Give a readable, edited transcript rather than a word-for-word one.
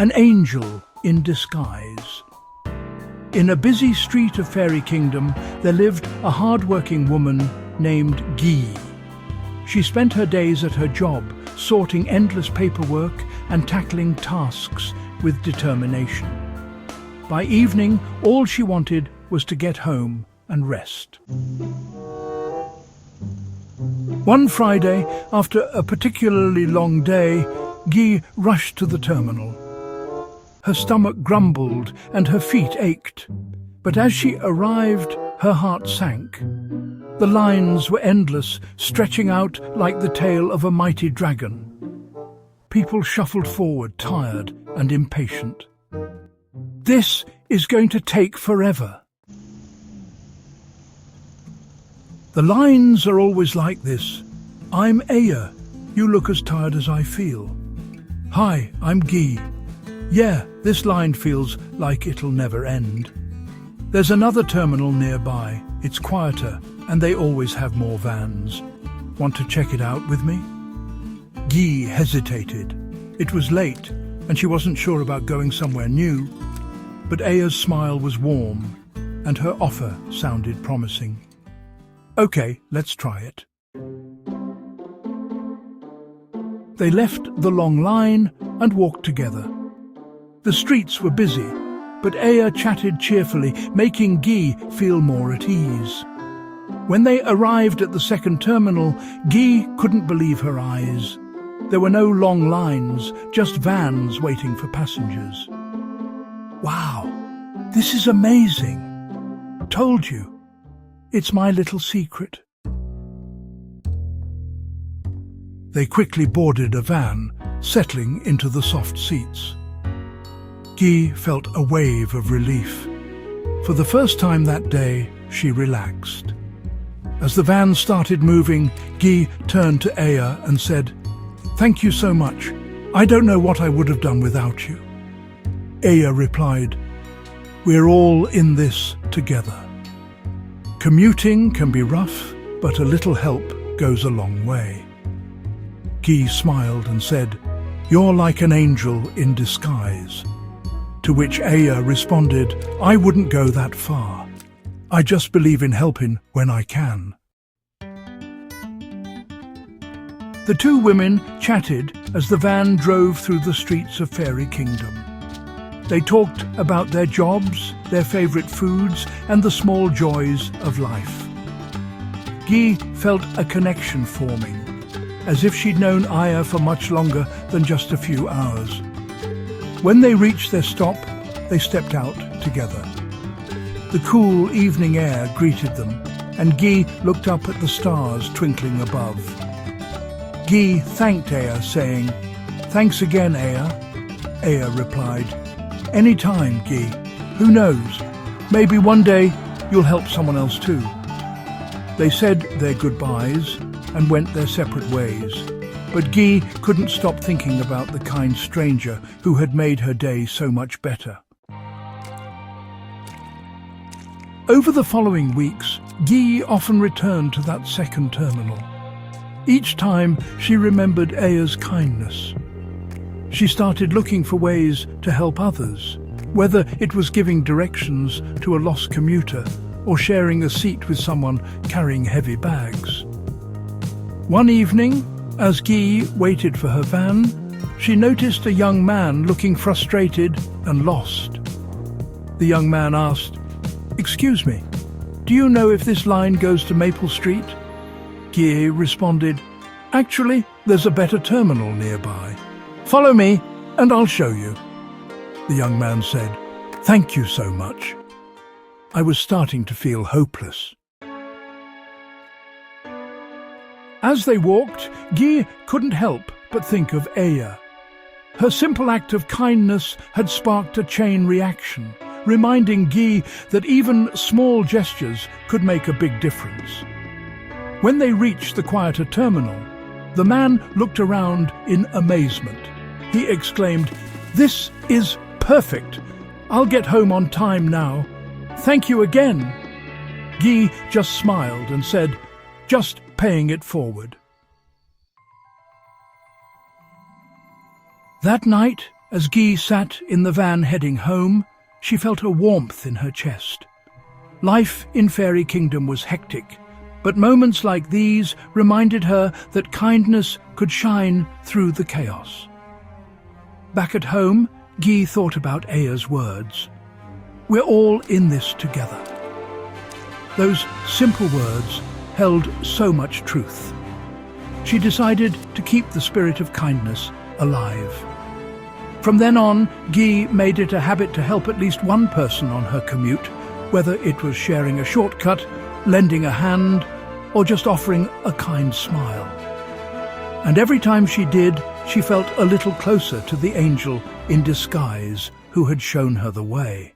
an angel in disguise. In a busy street of Fairy Kingdom, there lived a hard-working woman named Guy. She spent her days at her job, sorting endless paperwork and tackling tasks with determination. By evening, all she wanted was to get home and rest. One Friday, after a particularly long day, Guy rushed to the terminal. Her stomach grumbled and her feet ached. But as she arrived, her heart sank. The lines were endless, stretching out like the tail of a mighty dragon. People shuffled forward, tired and impatient. This is going to take forever. The lines are always like this. I'm Aya. You look as tired as I feel. Hi, I'm Guy. Yeah, this line feels like it'll never end. There's another terminal nearby. It's quieter, and they always have more vans. Want to check it out with me? Guy hesitated. It was late, and she wasn't sure about going somewhere new. But Aya's smile was warm, and her offer sounded promising. Okay, let's try it. They left the long line and walked together. The streets were busy, but Aya chatted cheerfully, making Guy feel more at ease. When they arrived at the second terminal, Guy couldn't believe her eyes. There were no long lines, just vans waiting for passengers. Wow, this is amazing. Told you. It's my little secret. They quickly boarded a van, settling into the soft seats. Guy felt a wave of relief. For the first time that day, she relaxed. As the van started moving, Guy turned to Aya and said, "Thank you so much. I don't know what I would have done without you." Aya replied, "We're all in this together." Commuting can be rough, but a little help goes a long way. Guy smiled and said, "You're like an angel in disguise." To which Aya responded, "I wouldn't go that far. I just believe in helping when I can." The two women chatted as the van drove through the streets of Fairy Kingdom. They talked about their jobs, their favourite foods, and the small joys of life. Guy felt a connection forming, as if she'd known Aya for much longer than just a few hours. When they reached their stop, they stepped out together. The cool evening air greeted them, and Guy looked up at the stars twinkling above. Guy thanked Aya, saying, "Thanks again, Aya." Aya replied, "Any time, Guy. Who knows? Maybe one day you'll help someone else too." They said their goodbyes and went their separate ways. But Guy couldn't stop thinking about the kind stranger who had made her day so much better. Over the following weeks, Guy often returned to that second terminal. Each time she remembered Aya's kindness. She started looking for ways to help others, whether it was giving directions to a lost commuter or sharing a seat with someone carrying heavy bags. One evening, as Guy waited for her van, she noticed a young man looking frustrated and lost. The young man asked, "Excuse me, do you know if this line goes to Maple Street?" Guy responded, "Actually, there's a better terminal nearby. Follow me and I'll show you." The young man said, "Thank you so much." I was starting to feel hopeless. As they walked, Guy couldn't help but think of Aya. Her simple act of kindness had sparked a chain reaction, reminding Guy that even small gestures could make a big difference. When they reached the quieter terminal, the man looked around in amazement. He exclaimed, "This is perfect! I'll get home on time now. Thank you again." Guy just smiled and said, "Just paying it forward." That night, As Guy sat in the van heading home, she felt a warmth in her chest. Life in Fairy Kingdom was hectic, but moments like these reminded her that kindness could shine through the chaos. Back at home, Guy thought about Aya's words. "We're all in this together." Those simple words held so much truth. She decided to keep the spirit of kindness alive. From then on, Guy made it a habit to help at least one person on her commute, whether it was sharing a shortcut, lending a hand, or just offering a kind smile. And every time she did, she felt a little closer to the angel in disguise who had shown her the way.